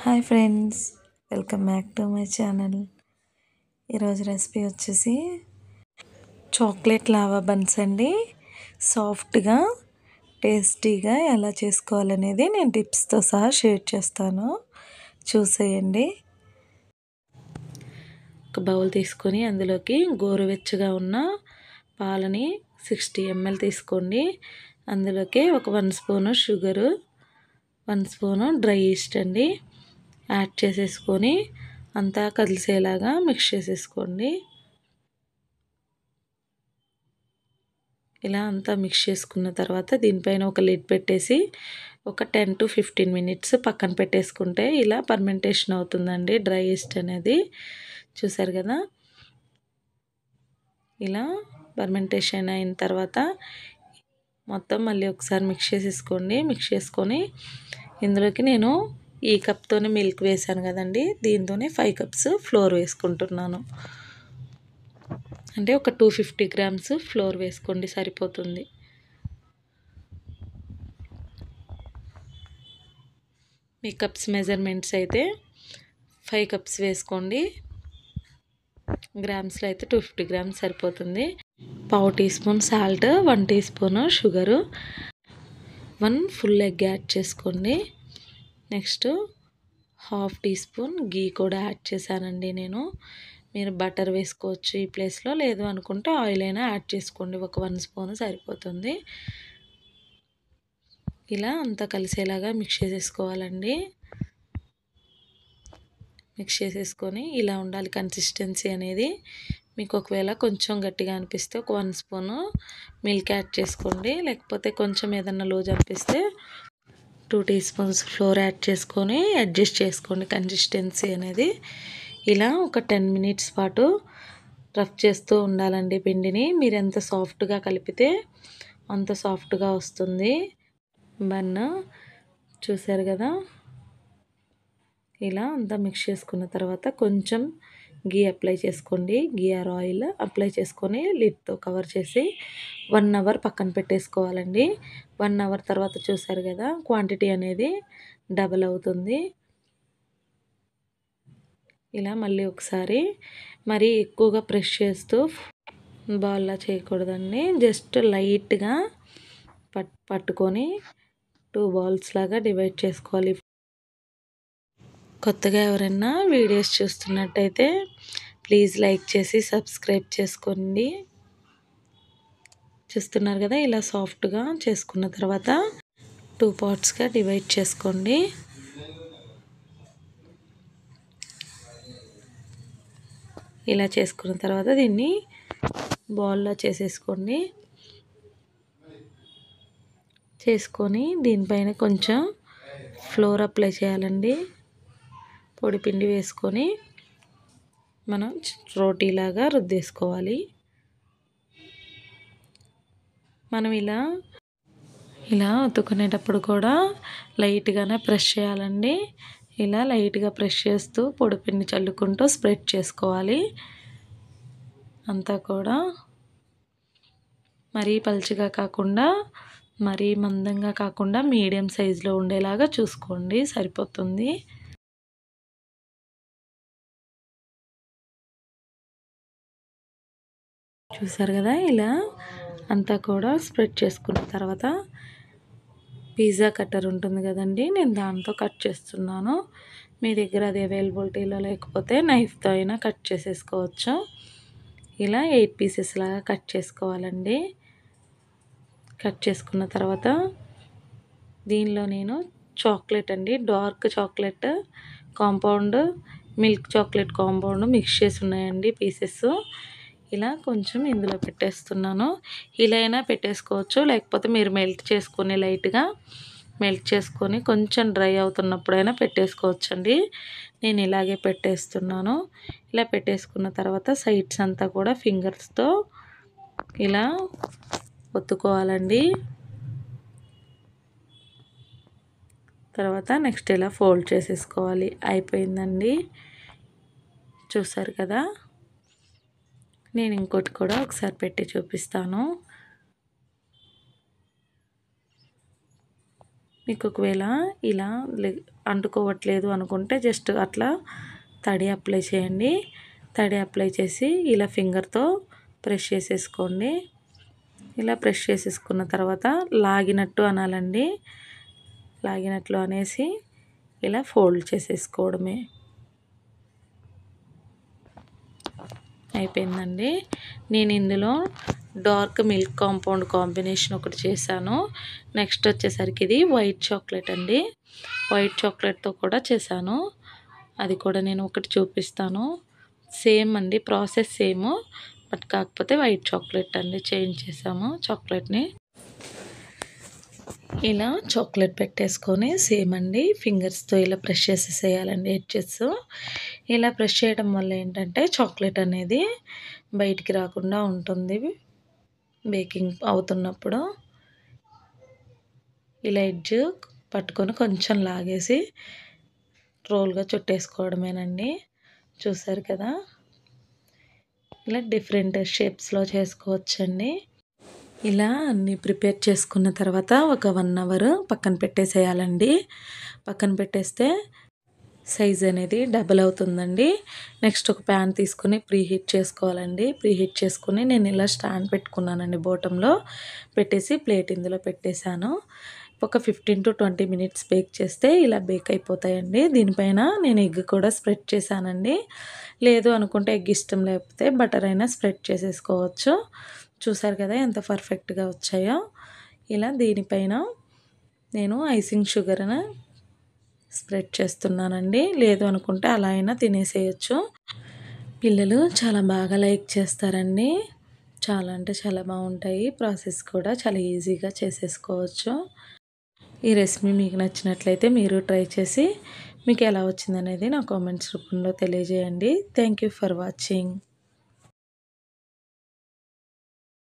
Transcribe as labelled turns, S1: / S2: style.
S1: Hi friends, welcome back to my channel. ఈరోజు recipe వచ్చేసి chocolate lava buns అండి. సాఫ్ట్గా టేస్టీగా ఎలా చేసుకోవాలనేది నేను టిప్స్తో సహా షేర్ చేస్తాను, చూసేయండి. ఒక బౌల్ తీసుకొని అందులోకి గోరువెచ్చగా ఉన్న పాలని 60 ml తీసుకోండి. అందులోకి ఒక 1 spoon sugar, 1 spoon dry east అండి యాడ్ చేసేసుకొని అంతా కలిసేలాగా మిక్స్ చేసేసుకోండి. ఇలా అంతా మిక్స్ చేసుకున్న తర్వాత దీనిపైన ఒక లిడ్ పెట్టేసి ఒక 10 to 15 minutes పక్కన పెట్టేసుకుంటే ఇలా పర్మెంటేషన్ అవుతుందండి డ్రై ఈస్ట్ అనేది. చూసారు కదా, ఇలా పర్మెంటేషన్ అయిన తర్వాత మొత్తం మళ్ళీ ఒకసారి మిక్స్ చేసేసుకోండి. మిక్స్ చేసుకొని ఇందులోకి నేను ఈ కప్తోనే మిల్క్ వేసాను కదండి, దీంతోనే 5 cups ఫ్లోర్ వేసుకుంటున్నాను. అంటే ఒక 250 grams ఫ్లోర్ వేసుకోండి, సరిపోతుంది. మీ కప్స్ మెజర్మెంట్స్ అయితే 5 cups వేసుకోండి, గ్రామ్స్లో అయితే 250 grams సరిపోతుంది. పావు teaspoon salt, 1 teaspoon sugar, 1 full egg add చేసుకోండి. Next half teaspoon ghee కూడా యాడ్ చేశానండి నేను. మీరు బటర్ వేసుకోవచ్చు ఈ ప్లేస్లో, లేదు అనుకుంటే ఆయిల్ అయినా యాడ్ చేసుకోండి. ఒక 1 స్పూన్ సరిపోతుంది. ఇలా అంతా కలిసేలాగా మిక్స్ చేసేసుకోవాలండి. మిక్స్ చేసేసుకొని ఇలా ఉండాలి కన్సిస్టెన్సీ అనేది. మీకు ఒకవేళ కొంచెం గట్టిగా అనిపిస్తే ఒక 1 స్పూను మిల్క్ యాడ్ చేసుకోండి, లేకపోతే కొంచెం ఏదన్నా లూజ్ అనిపిస్తే 2 టీ స్పూన్స్ ఫ్లోర్ యాడ్ చేసుకొని అడ్జస్ట్ చేసుకోండి కన్సిస్టెన్సీ అనేది. ఇలా ఒక 10 minutes పాటు రఫ్ చేస్తూ ఉండాలండి పిండిని. మీరు ఎంత సాఫ్ట్గా కలిపితే అంత సాఫ్ట్గా వస్తుంది బన్. చూసారు కదా, ఇలా అంతా మిక్స్ చేసుకున్న తర్వాత కొంచెం గీ అప్లై చేసుకోండి. గీ ఆర్ ఆయిల్ అప్లై చేసుకొని లిడ్తో కవర్ చేసి 1 hour పక్కన పెట్టేసుకోవాలండి. 1 hour తర్వాత చూసారు కదా, క్వాంటిటీ అనేది డబల్ అవుతుంది. ఇలా మళ్ళీ ఒకసారి మరీ ఎక్కువగా ప్రెస్ చేస్తూ బాల్లా చేయకూడదండి, జస్ట్ లైట్గా పట్టుకొని 2 balls లాగా డివైడ్ చేసుకోవాలి. కొత్తగా ఎవరైనా వీడియోస్ చూస్తున్నట్టయితే ప్లీజ్ లైక్ చేసి సబ్స్క్రైబ్ చేసుకోండి. చూస్తున్నారు కదా, ఇలా సాఫ్ట్గా చేసుకున్న తర్వాత 2 partsగా డివైడ్ చేసుకోండి. ఇలా చేసుకున్న తర్వాత దీన్ని బాల్లో చేసేసుకోండి. చేసుకొని దీనిపైన కొంచెం ఫ్లోర్ అప్లై చేయాలండి. పొడి పిండి వేసుకొని మనం రోటీలాగా రుద్దేసుకోవాలి. మనం ఇలా ఒత్తుకునేటప్పుడు కూడా లైట్గానే ప్రెస్ చేయాలండి. ఇలా లైట్గా ప్రెస్ చేస్తూ పొడిపిండి చల్లుకుంటూ స్ప్రెడ్ చేసుకోవాలి. అంతా కూడా మరీ పలుచగా కాకుండా మరీ మందంగా కాకుండా మీడియం సైజులో ఉండేలాగా చూసుకోండి, సరిపోతుంది. చూసారు కదా, ఇలా అంతా కూడా స్ప్రెడ్ చేసుకున్న తర్వాత పిజ్జా కట్టర్ ఉంటుంది కదండి, నేను దాంతో కట్ చేస్తున్నాను. మీ దగ్గర అది అవైలబిలిటీలో లేకపోతే నైఫ్తో అయినా కట్ చేసేసుకోవచ్చు. ఇలా 8 pieces లాగా కట్ చేసుకోవాలండి. కట్ చేసుకున్న తర్వాత దీనిలో నేను చాక్లెట్ అండి, dark chocolate compound, milk chocolate compound mix చేసి ఉన్నాయండి పీసెస్. ఇలా కొంచెం ఇందులో పెట్టేస్తున్నాను. ఇలా అయినా పెట్టేసుకోవచ్చు, లేకపోతే మీరు మెల్ట్ చేసుకొని లైట్గా మెల్ట్ చేసుకొని కొంచెం డ్రై అవుతున్నప్పుడైనా పెట్టేసుకోవచ్చండి. నేను ఇలాగే పెట్టేస్తున్నాను. ఇలా పెట్టేసుకున్న తర్వాత సైడ్స్ అంతా కూడా ఫింగర్స్తో ఇలా ఒత్తుకోవాలండి. తర్వాత నెక్స్ట్ ఇలా ఫోల్డ్ చేసేసుకోవాలి. అయిపోయిందండి. చూసారు కదా, నేను ఇంకోటి కూడా ఒకసారి పెట్టి చూపిస్తాను. మీకు ఒకవేళ ఇలా అంటుకోవట్లేదు అనుకుంటే జస్ట్ అట్లా తడి అప్లై చేయండి. తడి అప్లై చేసి ఇలా ఫింగర్తో ప్రెస్ చేసేసుకోండి. ఇలా ప్రెస్ చేసేసుకున్న తర్వాత లాగినట్టు అనాలండి. లాగినట్లు అనేసి ఇలా ఫోల్డ్ చేసేసుకోవడమే. అయిపోయిందండి. నేను ఇందులో డార్క్ మిల్క్ కాంపౌండ్ కాంబినేషన్ ఒకటి చేశాను. నెక్స్ట్ వచ్చేసరికి ఇది వైట్ చాక్లెట్ అండి. వైట్ చాక్లెట్తో కూడా చేశాను. అది కూడా నేను ఒకటి చూపిస్తాను. సేమ్ అండి, ప్రాసెస్ సేమ్, బట్ కాకపోతే వైట్ చాక్లెట్ అండి చేంజ్ చేసాము చాక్లెట్ని. ఇలా చాక్లెట్ పెట్టేసుకొని సేమ్ అండి ఫింగర్స్తో ఇలా ప్రెస్ చేసేసేయాలండి ఎడ్జెస్. ఇలా ప్రెస్ చేయడం వల్ల ఏంటంటే చాక్లెట్ అనేది బయటికి రాకుండా ఉంటుంది బేకింగ్ అవుతున్నప్పుడు. ఇలా ఎడ్జ్ పట్టుకొని కొంచెం లాగేసి రోల్గా చుట్టేసుకోవడమేనండి. చూసారు కదా, ఇలా డిఫరెంట్ షేప్స్లో చేసుకోవచ్చండి. ఇలా అన్నీ ప్రిపేర్ చేసుకున్న తర్వాత ఒక 1 అవర్ పక్కన పెట్టేసేయాలండి. పక్కన పెట్టేస్తే సైజ్ అనేది డబుల్ అవుతుందండి. నెక్స్ట్ ఒక ప్యాన్ తీసుకొని ప్రీహీట్ చేసుకోవాలండి. ప్రీహీట్ చేసుకుని నేను ఇలా స్టాండ్ పెట్టుకున్నానండి. బాటంలో పెట్టేసి ప్లేట్ ఇందులో పెట్టేశాను. ఒక 15 to 20 మినిట్స్ బేక్ చేస్తే ఇలా బేక్ అయిపోతాయండి. దీనిపైన నేను ఎగ్ కూడా స్ప్రెడ్ చేశానండి. లేదు అనుకుంటే ఎగ్ ఇష్టం లేకపోతే బటర్ అయినా స్ప్రెడ్ చేసేసుకోవచ్చు. చూసారు కదా ఎంత పర్ఫెక్ట్గా వచ్చాయో. ఇలా దీనిపైన నేను ఐసింగ్ షుగర్ను స్ప్రెడ్ చేస్తున్నానండి. లేదు అనుకుంటే అలా అయినా తినేసేయచ్చు. పిల్లలు చాలా బాగా లైక్ చేస్తారండి. చాలా అంటే చాలా బాగుంటాయి. ప్రాసెస్ కూడా చాలా ఈజీగా చేసేసుకోవచ్చు. ఈ రెసిపీ మీకు నచ్చినట్లయితే మీరు ట్రై చేసి మీకు ఎలా వచ్చిందనేది నా కామెంట్స్ రూపంలో తెలియజేయండి. Thank you for watching.